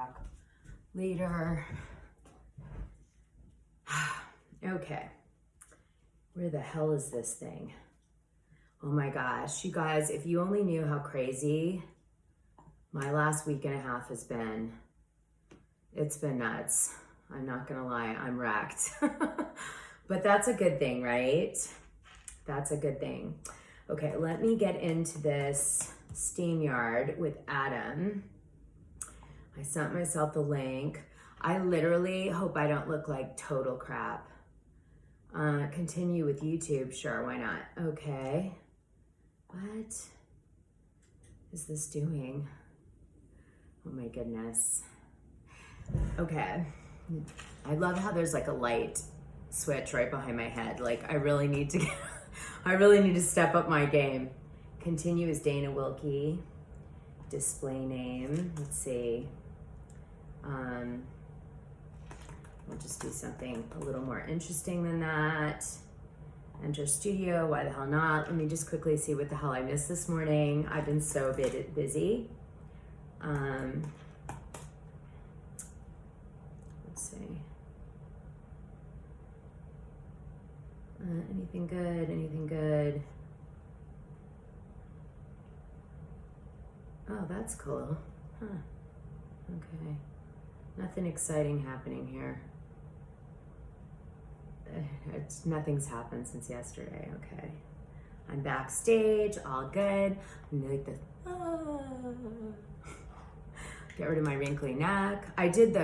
back later. Okay. Where the hell is this thing? Oh my gosh, you guys, if you only knew how crazy my last week and a half has been, it's been nuts. I'm not gonna lie, I'm wrecked. But that's a good thing, right? That's a good thing. Okay, let me get into this StreamYard with Adam. I sent myself the link. I literally hope I don't look like total crap. Continue with YouTube, sure, why not? Okay. What is this doing? Oh my goodness. Okay. I love how there's like a light switch right behind my head. Like I really need to step up my game. Continue as danawilkey. Display name. Let's see. We'll just do something a little more interesting than that. Enter studio, why the hell not? Let me just quickly see what the hell I missed this morning. I've been so busy. Let's see. Anything good, anything good? Oh, that's cool. Huh, okay. Nothing exciting happening here. Nothing's happened since yesterday, okay. I'm backstage, all good. I'm like this, get rid of my wrinkly neck. I did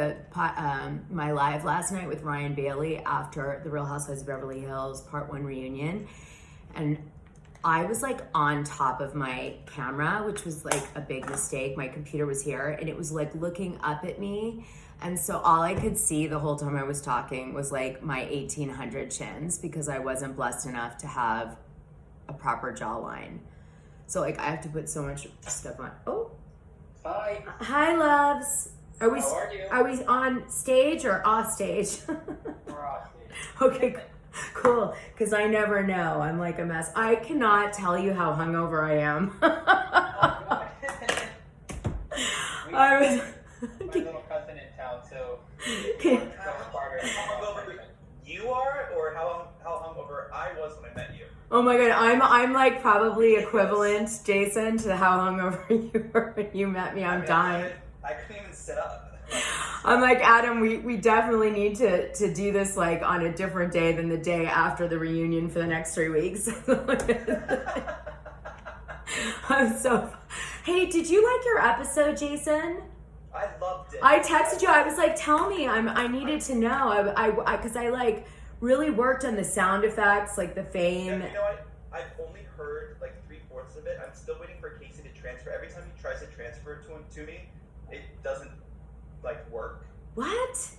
my live last night with Ryan Bailey after the Real Housewives of Beverly Hills Part 1 reunion. And I was like on top of my camera, which was like a big mistake. My computer was here and it was like looking up at me. And so all I could see the whole time I was talking was like my 1800 chins because I wasn't blessed enough to have a proper jawline. So like I have to put so much stuff on. Oh. Hi. Hi, loves. How are you? Are we on stage or off stage? We're off stage. Okay, cool. Because I never know. I'm like a mess. I cannot tell you how hungover I am. My little cousin in town, so you are, or how hungover I was when I met you? Oh my god, I'm like probably equivalent, Jason, to how hungover you were when you met me. I'm dying. I couldn't even sit up. I'm like, Adam, we definitely need to do this like on a different day than the day after the reunion for the next 3 weeks. I'm so. Hey, did you like your episode, Jason? I loved it. I texted you. I was like, tell me. I needed to know. Because I like really worked on the sound effects, like the fame. Yeah, you know what? I've only heard like 3/4 of it. I'm still waiting for Casey to transfer. Every time he tries to transfer it to me, it doesn't like work. What?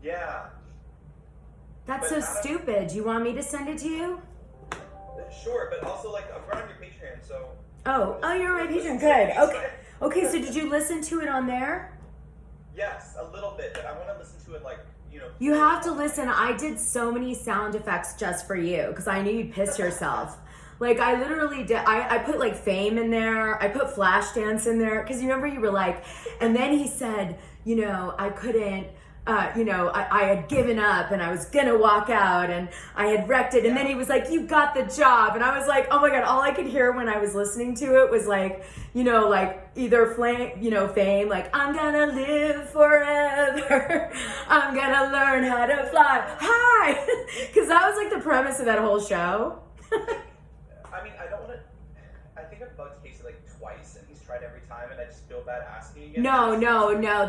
Yeah. That's But so stupid. You want me to send it to you? Sure, but also like I'm running your Patreon, so. Oh, you're on my Patreon. Good. Okay. So did you listen to it on there? Yes, a little bit, but I want to listen to it like, You have to listen. I did so many sound effects just for you because I knew you'd piss yourself. Like I literally did. I put like fame in there. I put Flashdance in there because you remember you were like, and then he said, I couldn't. I had given up and I was gonna walk out and I had wrecked it. And then he was like, you got the job. And I was like, oh my God, all I could hear when I was listening to it was like, like either fame, like, I'm gonna live forever. I'm gonna learn how to fly high. Cause that was like the premise of that whole show. I mean, I think I've bugged Casey like twice and he's tried every time and I just feel bad asking again. No,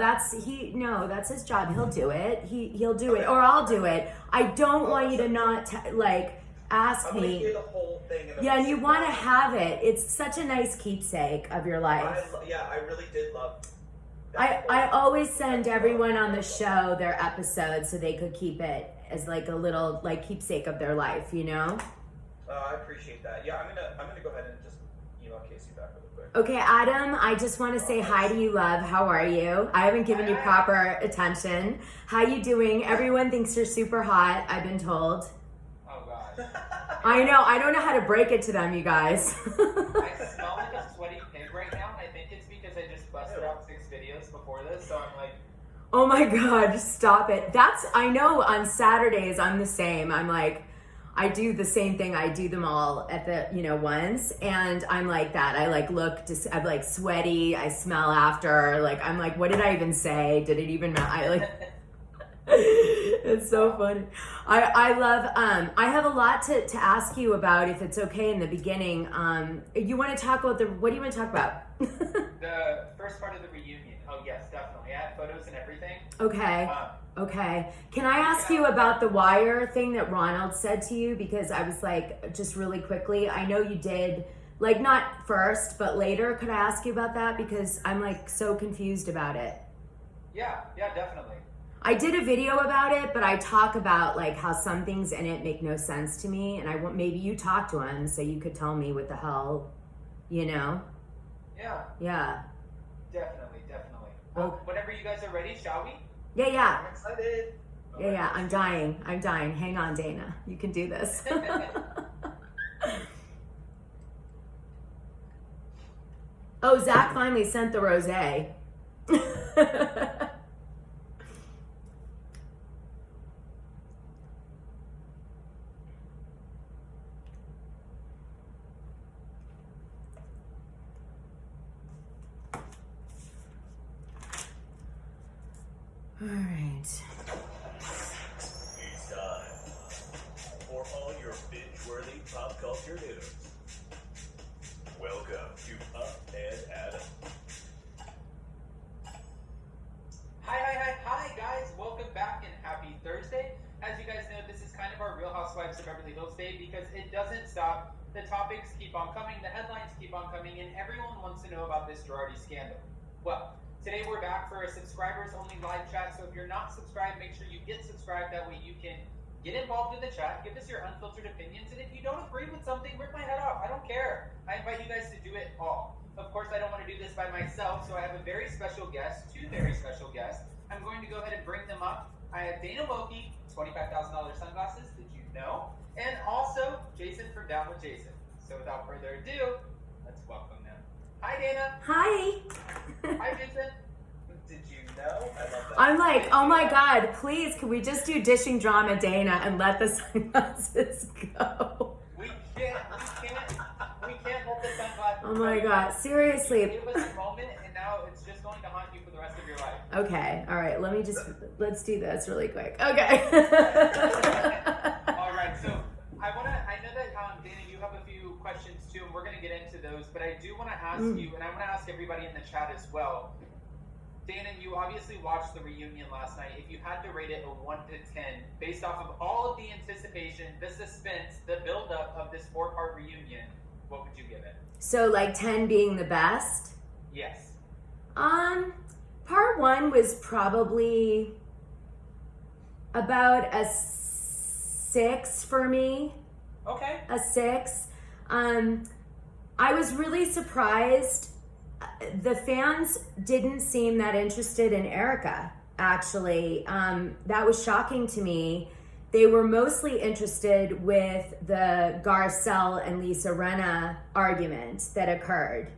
that's his job. He'll do it. He'll do it, or I'll do it. I don't want you to not ask me. Hear the whole thing. And you want to have it. It's such a nice keepsake of your life. I really did love. I always send everyone on the show their episodes so they could keep it as like a little like keepsake of their life, I appreciate that. Yeah, I'm gonna go ahead and just email Casey back really quick. Okay, Adam, I just want to say hi to you, love. How are you? I haven't given you proper attention. How you doing? Everyone thinks you're super hot, I've been told. Oh God. I know. I don't know how to break it to them, you guys. I smell like a sweaty pig right now, and I think it's because I just busted out 6 videos. videos before this, so I'm like, oh my God, stop it. I know on Saturdays I'm the same. I'm like, I do the same thing. I do them all at the, once. And I'm like that. I like I'm like sweaty. I smell after. Like, I'm like, what did I even say? Did it even matter? I like, it's so funny. I love, I have a lot to ask you about, if it's okay in the beginning. You want to talk about what do you want to talk about? the first part of the reunion. Oh yes, definitely. I had photos and everything. Okay. Okay. Can I ask you about the wire thing that Ronald said to you? Because I was like, just really quickly, I know you did, like not first, but later. Could I ask you about that? Because I'm like so confused about it. Yeah, definitely. I did a video about it, but I talk about like how some things in it make no sense to me. And I want, maybe you talk to him so you could tell me what the hell, Yeah. Yeah. Definitely. Oh. Well, whenever you guys are ready, shall we? Yeah. I'm excited. Yeah. I'm dying. Hang on, Dana. You can do this. Oh, Zach finally sent the rosé. All right. It's time for all your binge-worthy pop culture news. Welcome to Up and Adam. Hi, guys. Welcome back and happy Thursday. As you guys know, this is kind of our Real Housewives of Beverly Hills Day because it doesn't stop. The topics keep on coming, the headlines keep on coming, and everyone wants to know about this Girardi scandal. Well, today we're back for a subscribers-only live chat, so if you're not subscribed, make sure you get subscribed. That way you can get involved in the chat, give us your unfiltered opinions, and if you don't agree with something, rip my head off. I don't care. I invite you guys to do it all. Of course, I don't want to do this by myself, so I have a very special guest, two very special guests. I'm going to go ahead and bring them up. I have Dana Wilkey, $25,000 sunglasses, did you know? And also, Jason from Down with Jason. So without further ado, let's welcome them. Hi, Dana. Hi. Hi, Jason. Did you know? I love that. I'm like, oh my God, please, can we just do dishing drama, Dana, and let the sunglasses go? We can't let the sunglasses Oh my God, seriously. Give us a moment, and now it's just going to haunt you for the rest of your life. Okay, all right, let's do this really quick. Okay. All right, so I know that, Dana, you have a few questions too, and we're going to get into those, but I do want to ask you, and I want to ask everybody in the chat as well. Dana, you obviously watched the reunion last night. If you had to rate it a 1 to 10, based off of all of the anticipation, the suspense, the build-up of this 4-part reunion, what would you give it? So like 10 being the best? Yes. Part 1 was probably about a 6 for me. Okay. A 6. I was really surprised. The fans didn't seem that interested in Erika, actually. That was shocking to me. They were mostly interested with the Garcelle and Lisa Rinna argument that occurred.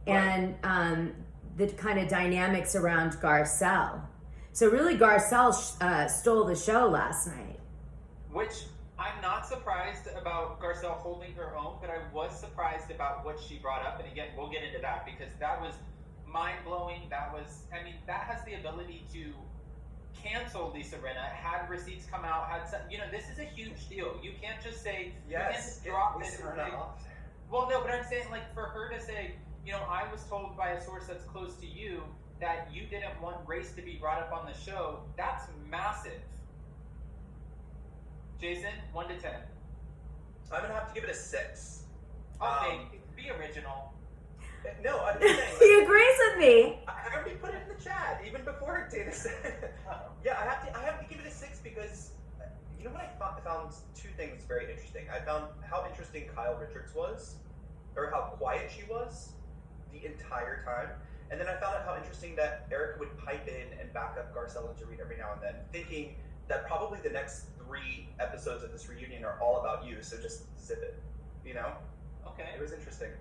Right. And the kind of dynamics around Garcelle. So really Garcelle stole the show last night. Which I'm not surprised about Garcelle holding her own, but I was surprised about what she brought up. And again, we'll get into that because that was mind-blowing. That has the ability to cancel Lisa Rinna, had receipts come out, this is a huge deal. You can't just say, Yes, you can't just drop Lisa this. Rinna off. Well, no, but I'm saying, like, for her to say, I was told by a source that's close to you that you didn't want race to be brought up on the show, that's massive. Jason, 1 to 10. I'm going to have to give it a 6. Okay, be original. No, I'm just saying. He agrees with me. I already put it in the chat, even before Dana said. Yeah, I have to give it a 6 because you know what I found 2 things very interesting. I found how interesting Kyle Richards was, or how quiet she was the entire time, and then I found out how interesting that Erika would pipe in and back up Garcelle and Dorit every now and then, thinking that probably the next 3 episodes of this reunion are all about you. So just zip it, Okay. It was interesting.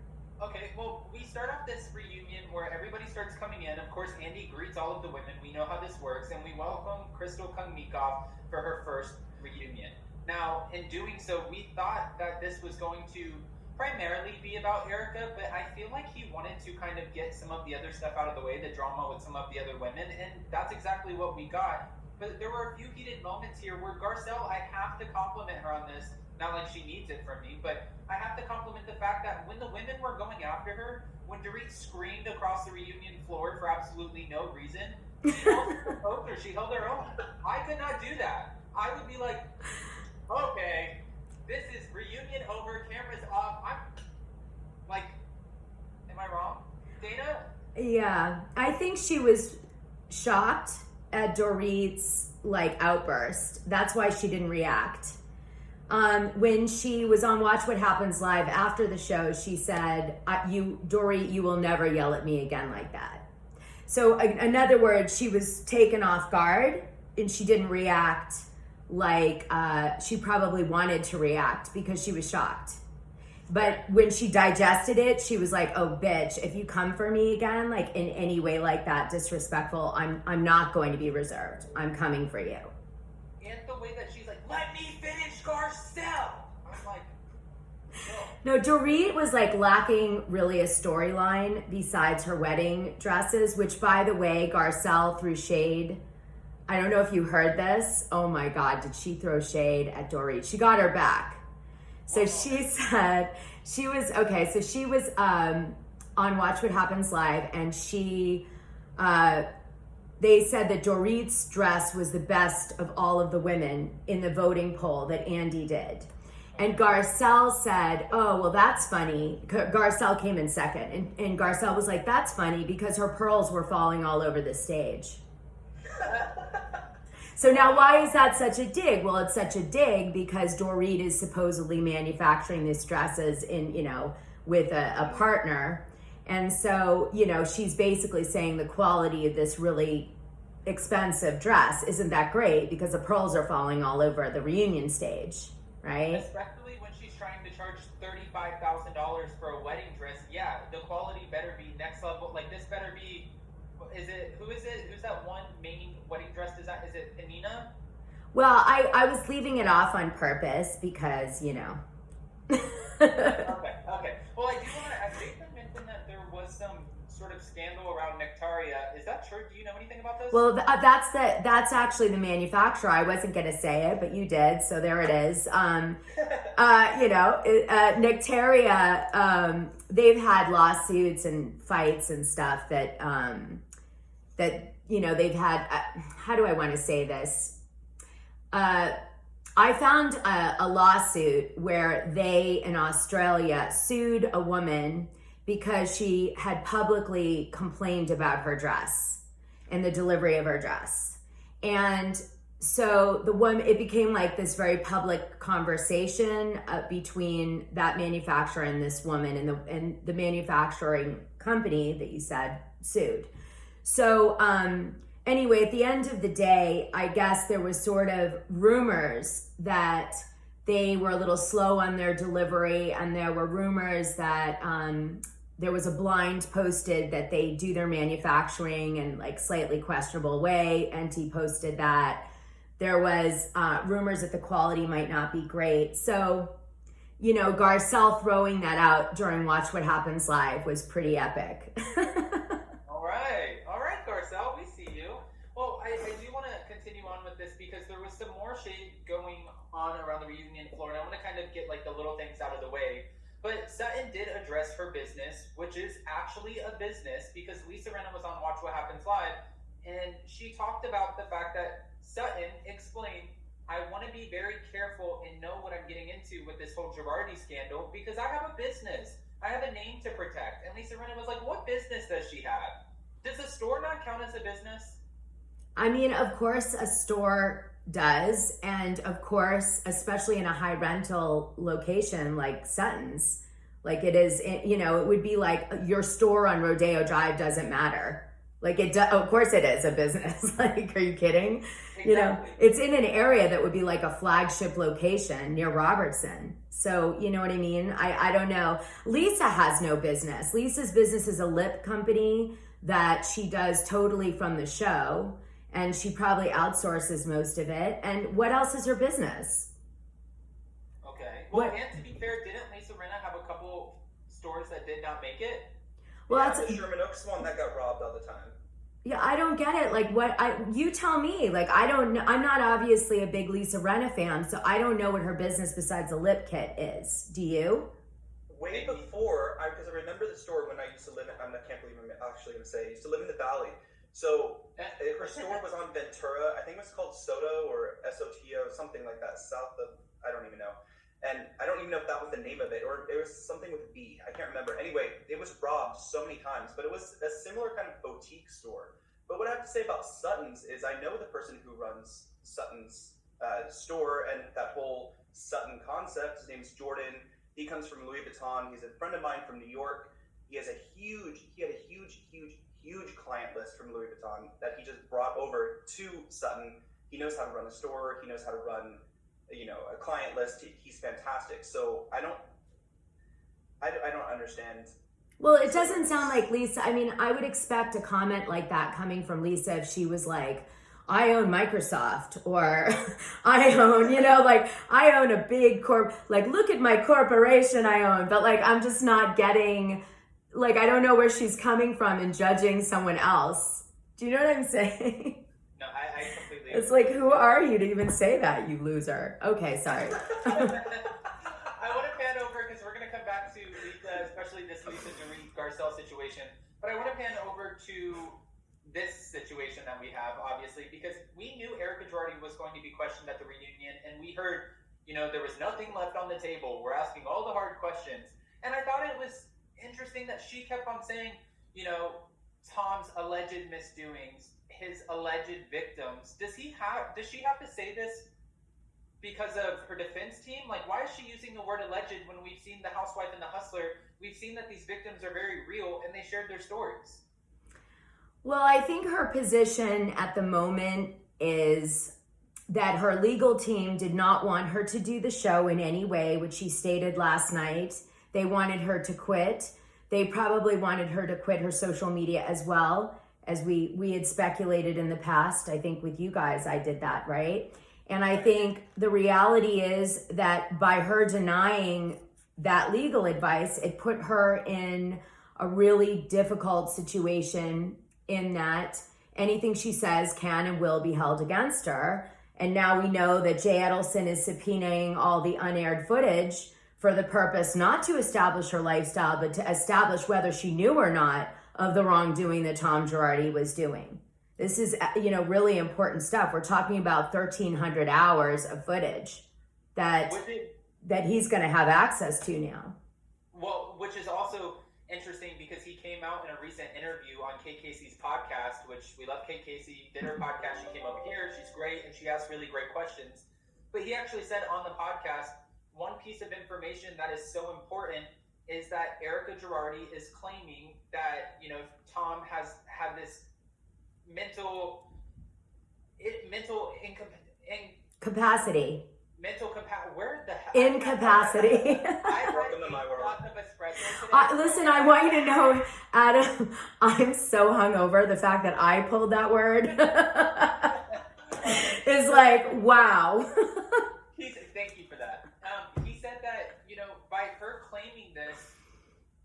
Okay, well, we start off this reunion where everybody starts coming in. Of course, Andy greets all of the women. We know how this works, and we welcome Crystal Kungmikov for her first reunion. Now, in doing so, we thought that this was going to primarily be about Erika, but I feel like he wanted to kind of get some of the other stuff out of the way, the drama with some of the other women, and that's exactly what we got. But there were a few heated moments here where Garcelle, I have to compliment her on this. Not like she needs it from me, but I have to compliment the fact that when the women were going after her, when Dorit screamed across the reunion floor for absolutely no reason, she held her own. I could not do that. I would be like, okay, this is reunion over, cameras off. I'm like, am I wrong, Dana? Yeah, I think she was shocked at Dorit's outburst. That's why she didn't react. When she was on Watch What Happens Live after the show, she said, Dorit, you will never yell at me again like that. So in other words, she was taken off guard and she didn't react like she probably wanted to react because she was shocked. But when she digested it, she was like, oh, bitch, if you come for me again, in any way like that, disrespectful, I'm not going to be reserved. I'm coming for you. And the way that she's like, let me finish Garcelle. I'm like, no. Dorit was lacking really a storyline besides her wedding dresses, which by the way, Garcelle threw shade. I don't know if you heard this. Oh my God, did she throw shade at Dorit? She got her back. So she said she was on Watch What Happens Live, and they said that Dorit's dress was the best of all of the women in the voting poll that Andy did. And Garcelle said, oh, well, that's funny. Garcelle came in second. And Garcelle was like, that's funny because her pearls were falling all over the stage. So now why is that such a dig? Well, it's such a dig because Dorit is supposedly manufacturing these dresses with a partner. And so, she's basically saying the quality of this really expensive dress isn't that great because the pearls are falling all over the reunion stage, right? Especially when she's trying to charge $35,000 for a wedding dress. Yeah, the quality better be next level. This better be, who is it? Who's that one main wedding dress design? Is it Panina? Well, I was leaving it off on purpose because, Okay. Well, I do want to, Jason mentioned that there was some sort of scandal around Nectaria. Is that true? Do you know anything about this? Well, that's actually the manufacturer. I wasn't going to say it, but you did, so there it is. Nectaria, they've had lawsuits and fights and stuff that they've had. How do I want to say this? I found a lawsuit where they in Australia sued a woman because she had publicly complained about her dress and the delivery of her dress. And so it became this very public conversation between that manufacturer and this woman, and the manufacturing company that you said sued. So anyway, at the end of the day, I guess there was sort of rumors that they were a little slow on their delivery, and there were rumors that there was a blind posted that they do their manufacturing in slightly questionable way. NT posted that. There was rumors that the quality might not be great. So, Garcelle throwing that out during Watch What Happens Live was pretty epic. All right, Garcelle, we see you. Well, I do want to continue on with this because there was some more shade going on around the reunion floor, and I want to kind of get the little things out of the way. But Sutton did address her business, which is actually a business, because Lisa Rinna was on Watch What Happens Live, and she talked about the fact that Sutton explained, I want to be very careful and know what I'm getting into with this whole Girardi scandal because I have a business. I have a name to protect. And Lisa Rinna was like, what business does she have? Does a store not count as a business? I mean, of course, a store does. And of course, especially in a high rental location like Sutton's, it is, it would be like your store on Rodeo Drive doesn't matter. Like of course it is a business. Like, are you kidding? Exactly. You know, it's in an area that would be like a flagship location near Robertson. So, you know what I mean? I don't know. Lisa has no business. Lisa's business is a lip company that she does totally from the show, and she probably outsources most of it. And what else is her business? Okay. Well, and to be fair, didn't Lisa Rinna have a couple stores that did not make it? Well, yeah, that's the Sherman Oaks one that got robbed all the time. Yeah, I don't get it. Like, you tell me. Like, I don't know. I'm not obviously a big Lisa Rinna fan, so I don't know what her business besides the lip kit is. Do you? Way before, because I remember the store when I used to live in, I can't believe I'm actually going to say, I used to live in the Valley. So her store was on Ventura. I think it was called Soto or SOTO, something like that, south of, I don't even know. And I don't even know if that was the name of it, or it was something with a B. I can't remember. Anyway, it was robbed so many times, but it was a similar kind of boutique store. But what I have to say about Sutton's is I know the person who runs Sutton's store and that whole Sutton concept. His name's Jordan. He comes from Louis Vuitton. He's a friend of mine from New York. He had a huge client list from Louis Vuitton that he just brought over to Sutton. He knows how to run a store. He knows how to run, you know, a client list. He's fantastic. So I don't understand. Well, it doesn't sound like Lisa. I mean, I would expect a comment like that coming from Lisa if she was like, I own Microsoft, or I own, you know, like, I own a big like, look at my corporation I own. But like, I'm just not getting, like, I don't know where she's coming from in judging someone else. Do you know what I'm saying? No, I completely It's agree. like, who are you to even say that, you loser? Okay, sorry. I want to pan over, because we're going to come back to Lisa, especially this Lisa Dorit Garcelle situation. But I want to pan over to this situation that we have, obviously, because we knew Erika Jayne was going to be questioned at the reunion, and we heard, you know, there was nothing left on the table. We're asking all the hard questions. And I thought it was interesting that she kept on saying, you know, Tom's alleged misdoings, his alleged victims. Does she have to say this because of her defense team? Like, why is she using the word alleged when we've seen The Housewife and The Hustler? We've seen that these victims are very real and they shared their stories. Well, I think her position at the moment is that her legal team did not want her to do the show in any way, which she stated last night. They wanted her to quit. They probably wanted her to quit her social media as well, as we had speculated in the past. I think with you guys, I did that, right? And I think the reality is that by her denying that legal advice, it put her in a really difficult situation, in that anything she says can and will be held against her. And now we know that Jay Edelson is subpoenaing all the unaired footage for the purpose not to establish her lifestyle, but to establish whether she knew or not of the wrongdoing that Tom Girardi was doing. This is, you know, really important stuff. We're talking about 1,300 hours of footage that he's going to have access to now. Well, which is also interesting because he came out in a recent interview on Kate Casey's podcast, which we love. Kate Casey did her podcast. She came over here. She's great, and she asks really great questions. But he actually said on the podcast, one piece of information that is so important is that Erika Jayne is claiming that, you know, Tom has had this capacity. Where the hell? Incapacity. Welcome to my world. Listen, I want you to know, Adam, I'm so hungover. The fact that I pulled that word is like, wow. Thank you for that. He said that, you know, by her claiming this,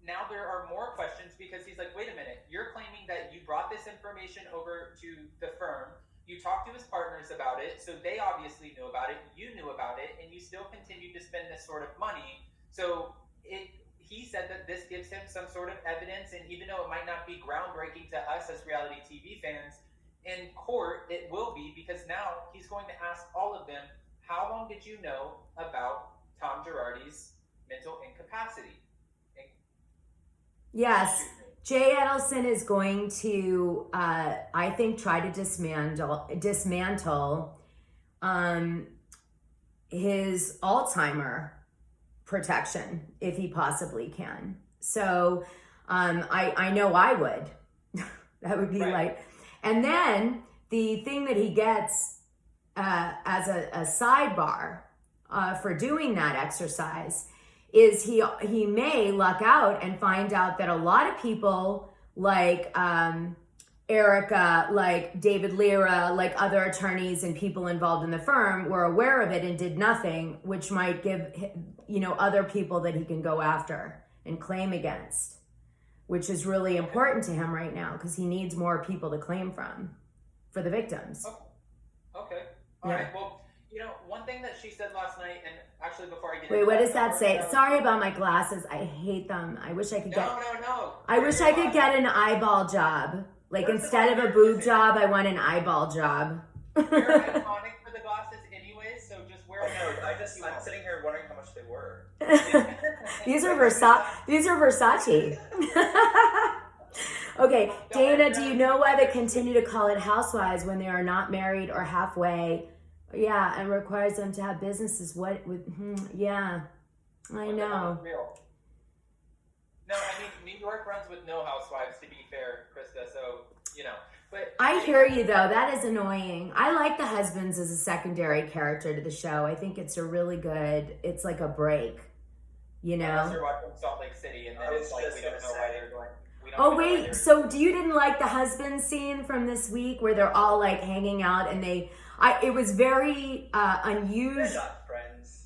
now there are more questions, because he's like, wait a minute, you're claiming that you brought this information over to the firm, you talked to his partners about it, so they obviously knew about it, you knew about it, and you still continued to spend this sort of money. So he said that this gives him some sort of evidence, and even though it might not be groundbreaking to us as reality TV fans, in court it will be, because now he's going to ask all of them, how long did you know about Tom Girardi's mental incapacity? Yes. Jay Edelson is going to, I think, try to dismantle his Alzheimer protection if he possibly can. So I know I would. That would be Right. like, and then the thing that he gets as a sidebar for doing that exercise is he may luck out and find out that a lot of people like Erika, like David Lira, like other attorneys and people involved in the firm were aware of it and did nothing, which might give, other people that he can go after and claim against, which is really important to him right now because he needs more people to claim from for the victims. Okay. All Yeah. right. Well, one thing that she said last night, and actually before I get Wait, into what does that say? no, Sorry about my glasses. I hate them. I wish I could get. No. I wish I could get an eyeball job. Like instead of a boob job, I want an eyeball job. You're iconic for the glasses anyways, so just wear Oh them. no, I'm sitting here wondering how much they were. These are Versace. Okay, Dana, do you know why they continue to call it housewives when they are not married or halfway? Yeah, and requires them to have businesses. Yeah, I know. Real. No, I mean, New York runs with no housewives, to be fair, Krista, so, But I hear you, though. That is annoying. I like the husbands as a secondary character to the show. I think it's a really good, it's like a break, Unless you're watching Salt Lake City, and then it's like, we don't know why they're going. Oh, wait, so you didn't like the husband scene from this week where they're all like hanging out and it was very unusual. They're not friends.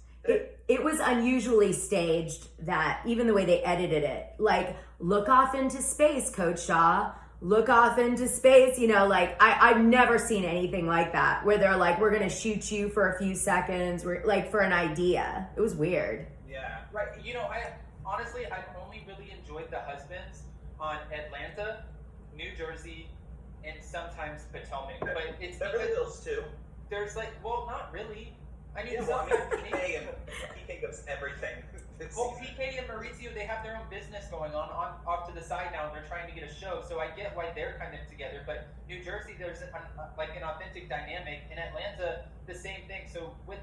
It was unusually staged, that even the way they edited it, like look off into space, Coach Shaw, look off into space, I've never seen anything like that where they're like, we're going to shoot you for a few seconds, like for an idea. It was weird. Yeah. Right, I've only really enjoyed the husbands on Atlanta, New Jersey, and sometimes Potomac. But it's Beverly because Hills too. there's not really. I mean, PK gives everything. Well, PK and Maurizio, they have their own business going on off to the side now, and they're trying to get a show. So I get why they're kind of together. But New Jersey, there's an authentic dynamic. In Atlanta, the same thing. So with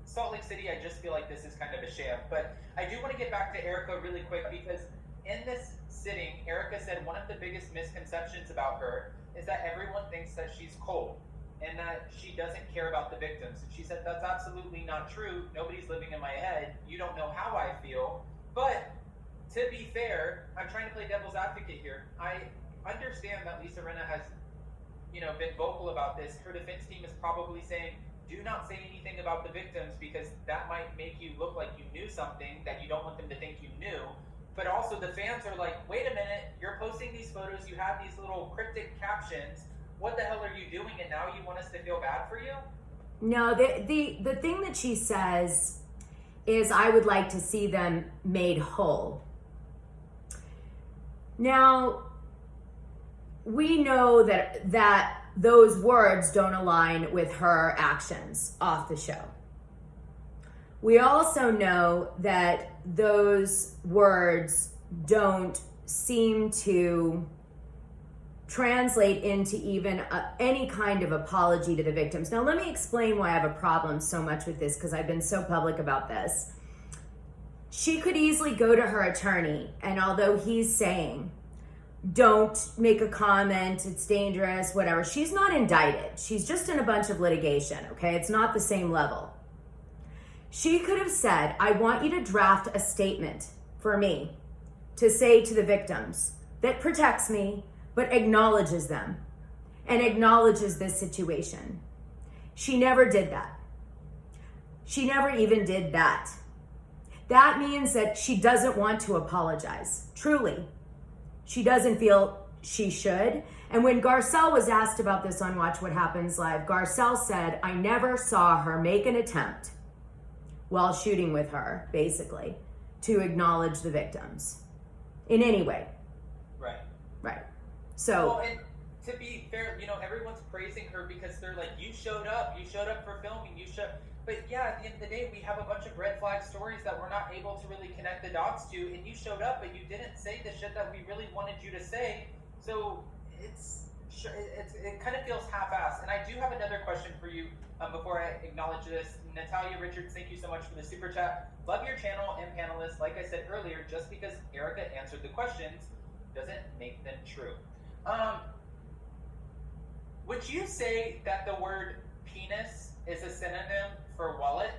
Salt Lake City, I just feel like this is kind of a sham. But I do want to get back to Erika really quick because in this sitting, Erika said one of the biggest misconceptions about her is that everyone thinks that she's cold and that she doesn't care about the victims. And she said that's absolutely not true. Nobody's living in my head. You don't know how I feel. But to be fair, I'm trying to play devil's advocate here. I understand that Lisa Rinna has, been vocal about this. Her defense team is probably saying, do not say anything about the victims because that might make you look like you knew something that you don't want them to think you knew. But also the fans are like, wait a minute, you're posting these photos, you have these little cryptic captions. What the hell are you doing? And now you want us to feel bad for you? No, the thing that she says is I would like to see them made whole. Now, we know that those words don't align with her actions off the show. We also know that those words don't seem to translate into even any kind of apology to the victims. Now, let me explain why I have a problem so much with this, because I've been so public about this. She could easily go to her attorney, and although he's saying, don't make a comment, it's dangerous, whatever, she's not indicted. She's just in a bunch of litigation, okay? It's not the same level. She could have said, I want you to draft a statement for me to say to the victims that protects me, but acknowledges them and acknowledges this situation. She never did that. She never even did that. That means that she doesn't want to apologize, truly. She doesn't feel she should. And when Garcelle was asked about this on Watch What Happens Live, Garcelle said, I never saw her make an attempt while shooting with her, basically, to acknowledge the victims in any way. Right. Right. So. Well, and to be fair, everyone's praising her because they're like, you showed up for filming, but yeah, at the end of the day, we have a bunch of red flag stories that we're not able to really connect the dots to, and you showed up, but you didn't say the shit that we really wanted you to say, so it kind of feels half-assed. And I do have another question for you before I acknowledge this. Natalia Richards, thank you so much for the super chat. Love your channel and panelists. Like I said earlier, just because Erika answered the questions doesn't make them true. Would you say that the word penis is a synonym for wallet?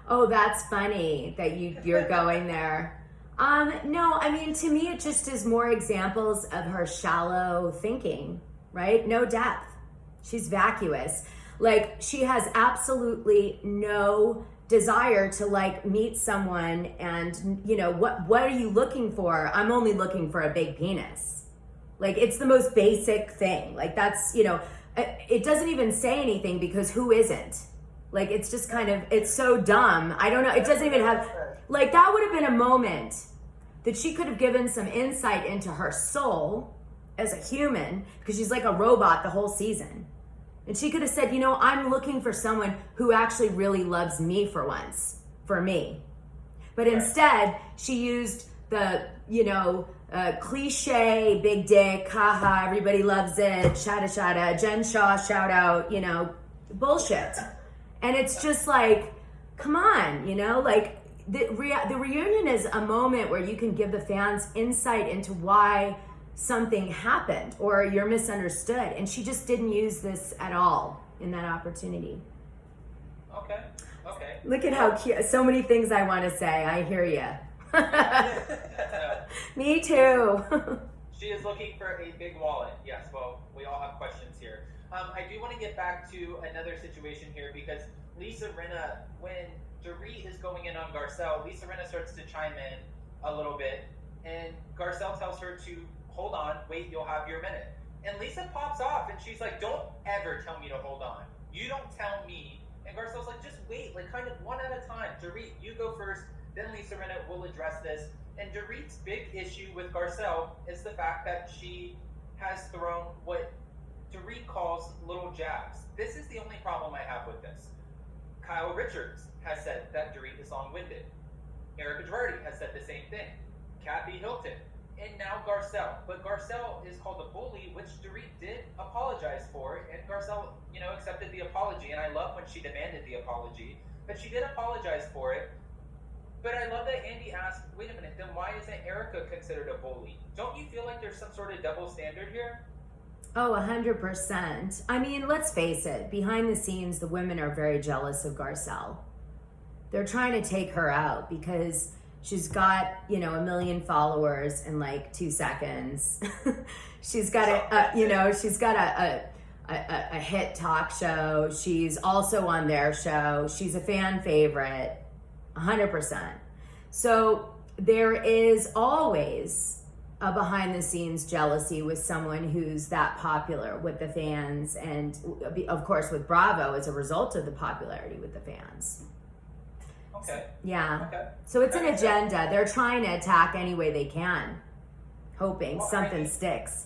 Oh, that's funny that you're going there. No, I mean, to me, it just is more examples of her shallow thinking, right? No depth. She's vacuous. Like, she has absolutely no desire to like meet someone and, you know, what are you looking for? I'm only looking for a big penis. Like, it's the most basic thing. Like, that's, you know, it doesn't even say anything because who isn't? Like, it's just kind of, it's so dumb. I don't know. It doesn't even have, like, that would have been a moment that she could have given some insight into her soul as a human, because she's like a robot the whole season. And she could have said, you know, I'm looking for someone who actually really loves me for once, for me. But instead, she used the, you know, cliche, big dick, haha, everybody loves it, shada shada, Jen Shaw, shout out, you know, bullshit. And it's just like, come on, you know, like the reunion is a moment where you can give the fans insight into why something happened or you're misunderstood. And she just didn't use this at all in that opportunity. Okay. Look at how cute. So many things I want to say. I hear you. Me too. She is looking for a big wallet. Yes, well, we all have questions here. I do want to get back to another situation here because Lisa Rinna, when Dorit is going in on Garcelle, Lisa Rinna starts to chime in a little bit, and Garcelle tells her to hold on, wait, you'll have your minute. And Lisa pops off, and she's like, don't ever tell me to hold on. You don't tell me. And Garcelle's like, just wait, like kind of one at a time. Dorit, you go first, then Lisa Rinna will address this. And Dorit's big issue with Garcelle is the fact that she has thrown what Dorit calls little jabs. This is the only problem I have with this. Kyle Richards has said that Dorit is long-winded. Erika Jayne has said the same thing. Kathy Hilton. And now Garcelle. But Garcelle is called a bully, which Dorit did apologize for. And Garcelle, you know, accepted the apology. And I love when she demanded the apology. But she did apologize for it. But I love that Andy asked, wait a minute, then why isn't Erika considered a bully? Don't you feel like there's some sort of double standard here? Oh, 100%. I mean, let's face it. Behind the scenes, the women are very jealous of Garcelle. They're trying to take her out because she's got, you know, 1 million followers in like 2 seconds. She's got a hit talk show. She's also on their show. She's a fan favorite, 100%. So there is always a behind the scenes jealousy with someone who's that popular with the fans, and of course with Bravo as a result of the popularity with the fans. Okay. Yeah. Okay. So it's an agenda. They're trying to attack any way they can, hoping something sticks.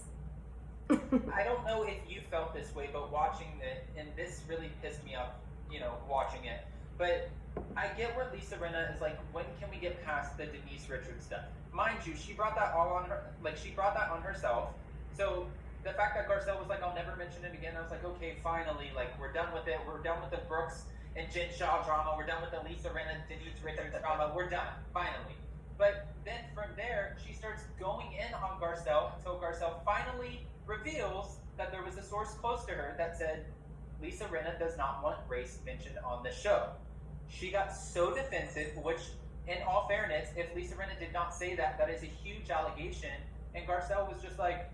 I don't know if you felt this way, but watching it, and this really pissed me off, you know, watching it. But I get where Lisa Rinna is like, when can we get past the Denise Richards stuff? Mind you, she brought that all on her, like she brought that on herself. So the fact that Garcelle was like, I'll never mention it again, I was like, okay, finally, like we're done with it. We're done with the Brooks and Jen Shaw drama. We're done with the Lisa Rinna, Denise Richards drama. We're done, finally. But then from there, she starts going in on Garcelle until Garcelle finally reveals that there was a source close to her that said Lisa Rinna does not want race mentioned on the show. She got so defensive, which, in all fairness, if Lisa Rinna did not say that, that is a huge allegation. And Garcelle was just like,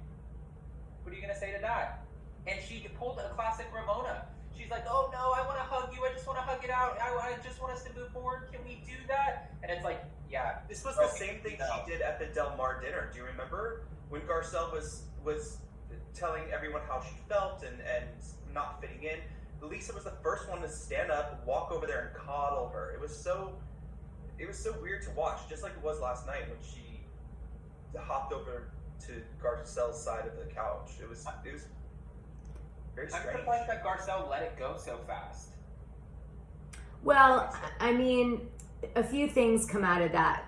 what are you going to say to that? And she pulled a classic Ramona. She's like, oh no, I want to hug you. I just want to hug it out. I just want us to move forward. Can we do that? And it's like, yeah. This was the same thing she did at the Del Mar dinner. Do you remember? When Garcelle was telling everyone how she felt and not fitting in. Lisa was the first one to stand up, walk over there, and coddle her. It was so weird to watch, just like it was last night when she hopped over to Garcelle's side of the couch. It was very strange. I'm surprised that Garcelle let it go so fast. Well, I mean, a few things come out of that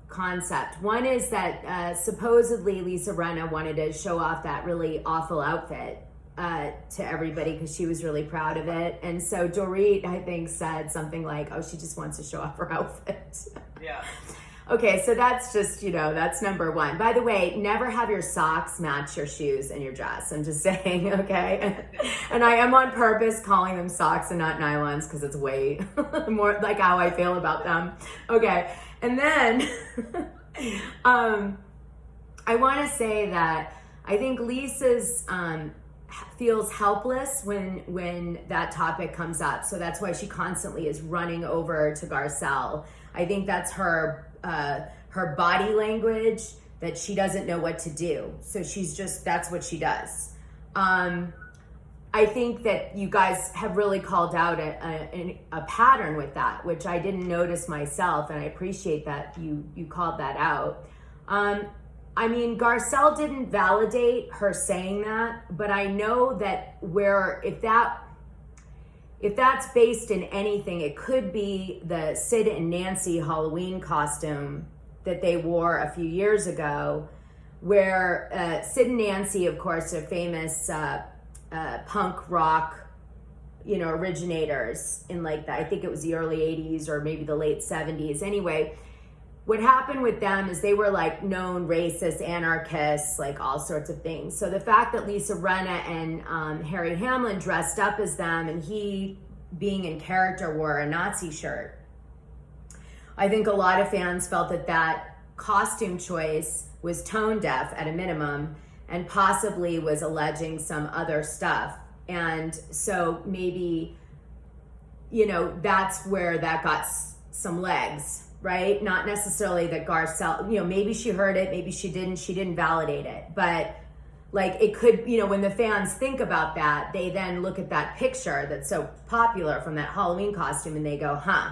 concept. One is that supposedly Lisa Rinna wanted to show off that really awful outfit to everybody because she was really proud of it. And so Dorit, I think, said something like, oh, she just wants to show off her outfit. Yeah. Okay, so that's just, that's number one. By the way, never have your socks match your shoes and your dress. I'm just saying, okay? And I am on purpose calling them socks and not nylons because it's way more like how I feel about them. Okay, and then I want to say that I think Lisa's feels helpless when that topic comes up. So that's why she constantly is running over to Garcelle. I think that's her body language, that she doesn't know what to do. So that's what she does. I think that you guys have really called out a pattern with that, which I didn't notice myself, and I appreciate that you called that out. I mean, Garcelle didn't validate her saying that, but I know that if that's based in anything, it could be the Sid and Nancy Halloween costume that they wore a few years ago, where Sid and Nancy, of course, are famous punk rock, originators in I think it was the early 80s or maybe the late 70s. Anyway, what happened with them is they were known racists, anarchists, all sorts of things. So the fact that Lisa Rinna and Harry Hamlin dressed up as them, and he, being in character, wore a Nazi shirt, I think a lot of fans felt that costume choice was tone deaf at a minimum, and possibly was alleging some other stuff. And so maybe, that's where that got some legs. Right? Not necessarily that Garcelle, maybe she heard it, maybe she didn't validate it. But it could, when the fans think about that, they then look at that picture that's so popular from that Halloween costume and they go, huh.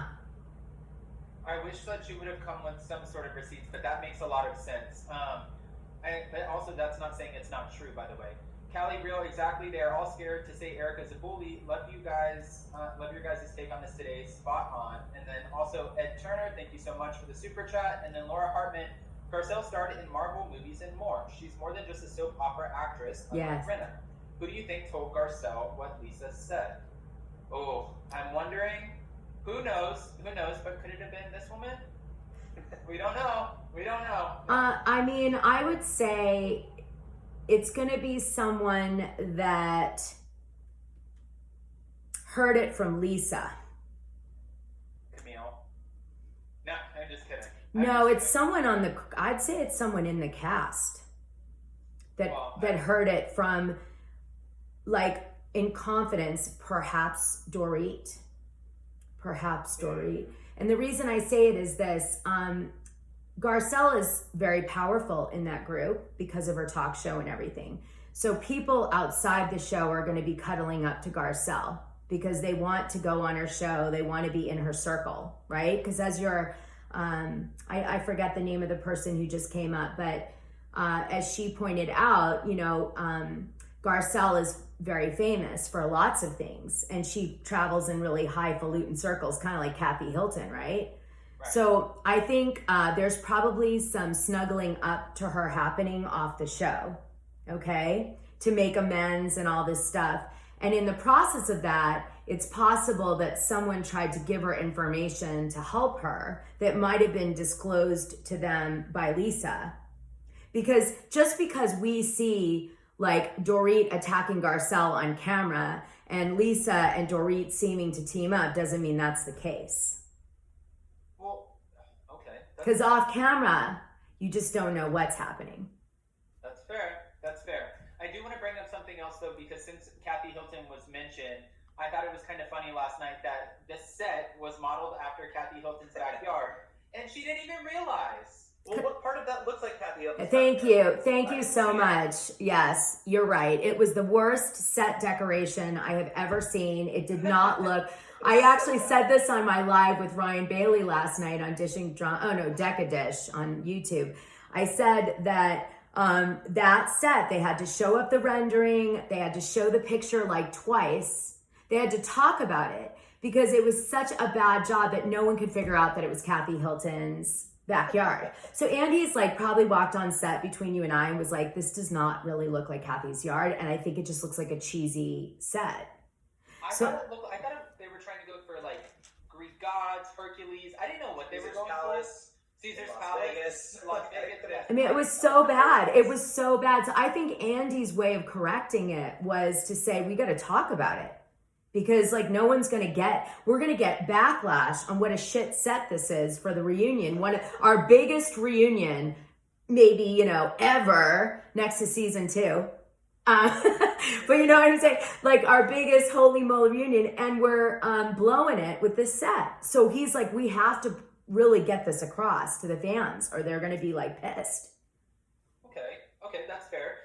I wish that you would have come with some sort of receipts, but that makes a lot of sense. But also, that's not saying it's not true, by the way. Callie Real, exactly. They're all scared to say Erika's a bully. Love you guys. Love your guys' take on this today. Spot on. And then also Ed Turner, thank you so much for the super chat. And then Laura Hartman, Garcelle starred in Marvel movies and more. She's more than just a soap opera actress, unlike Rinna. Who do you think told Garcelle what Lisa said? Oh, I'm wondering. Who knows? But could it have been this woman? We don't know. I mean, I would say it's going to be someone that heard it from Lisa. Camille? No, I'm just kidding. I'd say it's someone in the cast that heard it from, in confidence, perhaps Dorit. And the reason I say it is this, Garcelle is very powerful in that group because of her talk show and everything. So people outside the show are going to be cuddling up to Garcelle because they want to go on her show. They want to be in her circle, right? Because as I forget the name of the person who just came up, but as she pointed out, Garcelle is very famous for lots of things, and she travels in really highfalutin circles, kind of like Kathy Hilton, right? So I think there's probably some snuggling up to her happening off the show, okay, to make amends and all this stuff. And in the process of that, it's possible that someone tried to give her information to help her that might have been disclosed to them by Lisa. Because just because we see Dorit attacking Garcelle on camera and Lisa and Dorit seeming to team up doesn't mean that's the case. Because off camera, you just don't know what's happening. That's fair. I do want to bring up something else, though, because since Kathy Hilton was mentioned, I thought it was kind of funny last night that the set was modeled after Kathy Hilton's backyard, and she didn't even realize. Well, what part of that looks like Kathy Hilton's backyard? Thank you so much. Yes, you're right. It was the worst set decoration I have ever seen. It did not look... I actually said this on my live with Ryan Bailey last night on DecaDish on YouTube. I said that that set, they had to show up the rendering, they had to show the picture twice, they had to talk about it because it was such a bad job that no one could figure out that it was Kathy Hilton's backyard. So Andy's probably walked on set between you and I and was like, this does not really look like Kathy's yard, and I think it just looks like a cheesy set. I thought they were trying to go for Greek gods, Hercules. I didn't know what they were going for. Caesar's Las Palace. Vegas. Las Vegas. Yes. I mean, it was so bad. It was so bad. So I think Andy's way of correcting it was to say, we got to talk about it. Because like we're going to get backlash on what a shit set this is for the reunion. One of our biggest reunion, maybe, ever, next to season 2. But you know what I'm saying? Like our biggest holy moly reunion, and we're blowing it with this set. So he's like, we have to really get this across to the fans or they're going to be like pissed. Okay, that's fair.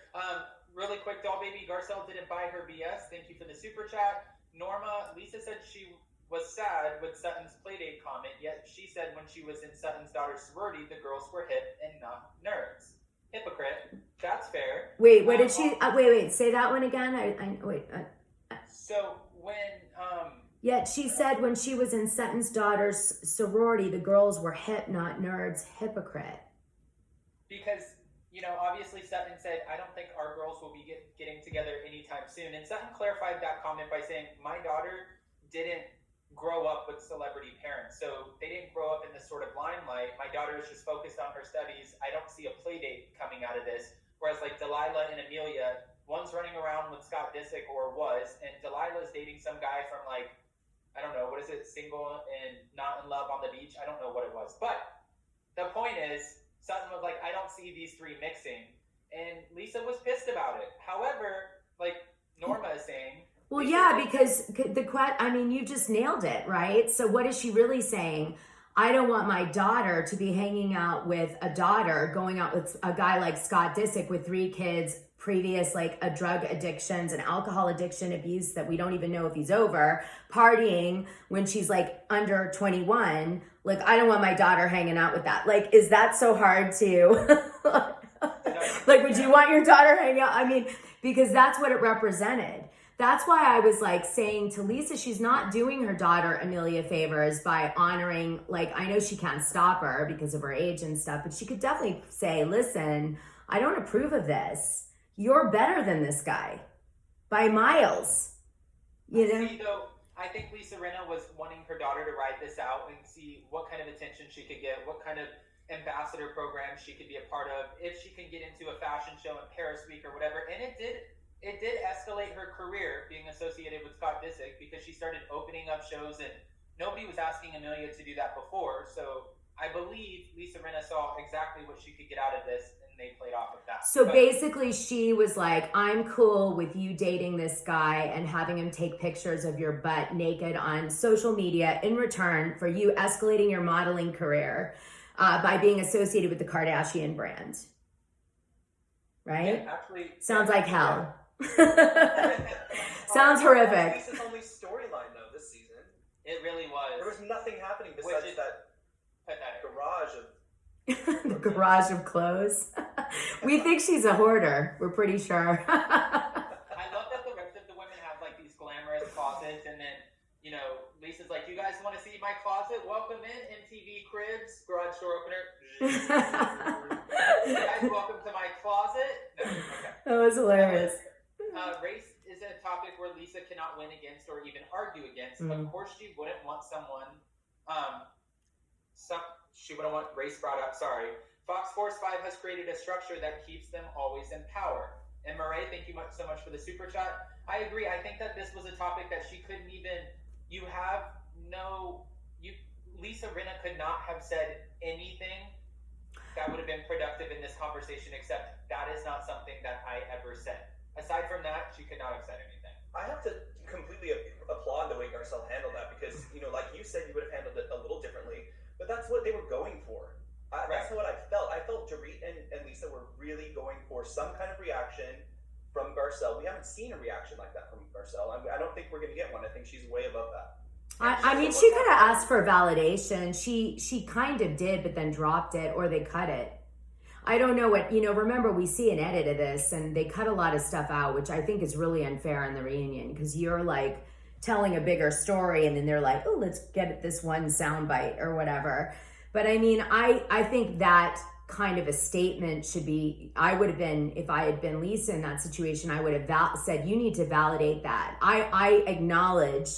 Really quick, Doll Baby Garcelle didn't buy her BS. Thank you for the super chat. Lisa said she was sad with Sutton's Playdate comment, yet she said when she was in Sutton's daughter's sorority, the girls were hip and not nerds. Hypocrite. That's fair. Wait, what did she? Wait. Say that one again. So when Yet she said when she was in Sutton's daughter's sorority, the girls were hip, not nerds. Hypocrite. Because obviously Sutton said, I don't think our girls will be getting together anytime soon. And Sutton clarified that comment by saying, my daughter didn't grow up with celebrity parents. So they didn't grow up in this sort of limelight. My daughter is just focused on her studies. I don't see a play date coming out of this. Whereas like Delilah and Amelia, one's running around with Scott Disick or was, and Delilah's dating some guy from like, I don't know, what is it, single and not in love on the beach? I don't know what it was. But the point is, Sutton was like, I don't see these three mixing. And Lisa was pissed about it. However, like Norma is saying... Well, yeah, because you just nailed it, right? So what is she really saying? I don't want my daughter to be hanging out with a daughter, going out with a guy like Scott Disick with 3 kids, previous like a drug addictions and alcohol addiction abuse that we don't even know if he's over, partying when she's like under 21. Like, I don't want my daughter hanging out with that. Like, is that so hard to, like, would you want your daughter hanging out? I mean, because that's what it represented. That's why I was like saying to Lisa, she's not doing her daughter Amelia favors by honoring, like, I know she can't stop her because of her age and stuff, but she could definitely say, listen, I don't approve of this. You're better than this guy by miles. You know? See, though, I think Lisa Rinna was wanting her daughter to ride this out and see what kind of attention she could get, what kind of ambassador program she could be a part of, if she can get into a fashion show in Paris Week or whatever. And it did escalate her career being associated with Scott Disick because she started opening up shows and nobody was asking Amelia to do that before. So I believe Lisa Rinna saw exactly what she could get out of this and they played off of that. So basically she was like, I'm cool with you dating this guy and having him take pictures of your butt naked on social media in return for you escalating your modeling career by being associated with the Kardashian brand. Right? Yeah, actually, sounds like hell. Sounds horrific. Lisa's only storyline though this season. It really was. There was nothing happening besides that pathetic garage of the garage of clothes. We think she's a hoarder. We're pretty sure. I love that the rest of the women have like these glamorous closets, and then Lisa's like, "You guys want to see my closet? Welcome in, MTV Cribs, garage door opener. You guys, welcome to my closet." No, okay. That was hilarious. Race is a topic where Lisa cannot win against or even argue against. Of course, she wouldn't want someone. She wouldn't want race brought up. Sorry. Fox Force 5 has created a structure that keeps them always in power. And Murray, thank you so much for the super chat. I agree. I think that this was a topic that she couldn't even. Lisa Rinna could not have said anything that would have been productive in this conversation, except that is not something that I ever said. Aside from that, she could not have said anything. I have to completely applaud the way Garcelle handled that because, like you said, you would have handled it a little differently, but that's what they were going for. That's what I felt. I felt Dorit and Lisa were really going for some kind of reaction from Garcelle. We haven't seen a reaction like that from Garcelle. I don't think we're going to get one. I think she's way above that. I mean, she could have asked for validation. She kind of did, but then dropped it or they cut it. I don't know what, remember we see an edit of this and they cut a lot of stuff out, which I think is really unfair in the reunion because you're like telling a bigger story and then they're like, oh, let's get this one soundbite or whatever. But I mean, I think that kind of a statement should be, I would have been, if I had been Lisa in that situation, I would have said, you need to validate that. I acknowledge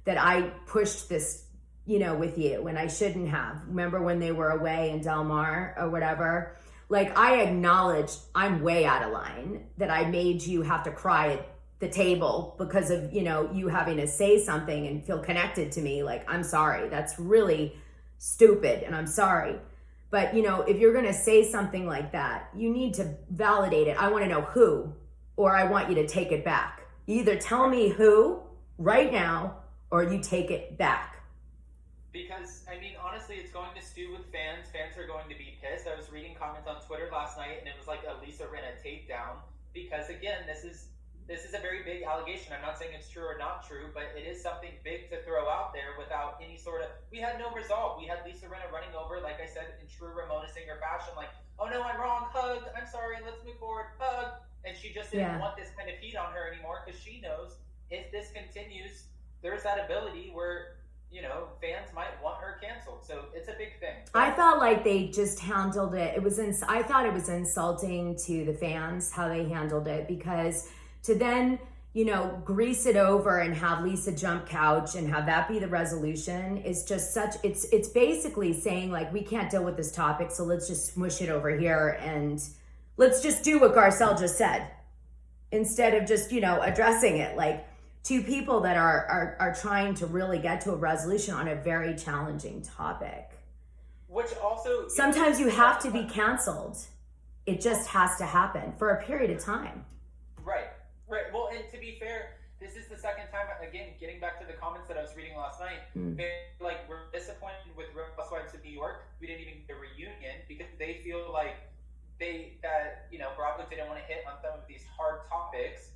that I pushed this you know, with you, and I shouldn't have. Remember when they were away in Del Mar or whatever? Like, I acknowledge I'm way out of line, that I made you have to cry at the table because of, you know, you having to say something and feel connected to me. Like, I'm sorry. That's really stupid, and I'm sorry. But, you know, if you're going to say something like that, you need to validate it. I want to know who, or I want you to take it back. You either tell me who right now, or you take it back. Because, I mean, honestly, it's going to stew with fans. Fans are going to be pissed. I was reading comments on Twitter last night, and it was like a Lisa Rinna takedown. Because, again, this is a very big allegation. I'm not saying it's true or not true, but it is something big to throw out there without any sort of... We had no result. We had Lisa Rinna running over, like I said, in true Ramona Singer fashion, like, oh no, I'm wrong, hug, I'm sorry, let's move forward, hug. And she just didn't want this kind of heat on her anymore, because she knows if this continues, there's that ability where, you know, fans might want her canceled. So it's a big thing. I felt like they just handled it. I thought it was insulting to the fans how they handled it, because to then, you know, grease it over and have Lisa jump couch and have that be the resolution is just such, it's basically saying like, we can't deal with this topic, so let's just smush it over here and let's just do what Garcelle just said, instead of just, you know, addressing it. Like, two people that are trying to really get to a resolution on a very challenging topic. Which also... Sometimes you have to be canceled. It just has to happen for a period of time. Right. Well, and to be fair, this is the second time, again, getting back to the comments that I was reading last night, like, we're disappointed with Real Housewives of New York. We didn't even get a reunion because they feel like you know, Bravo didn't want to hit on some of these hard topics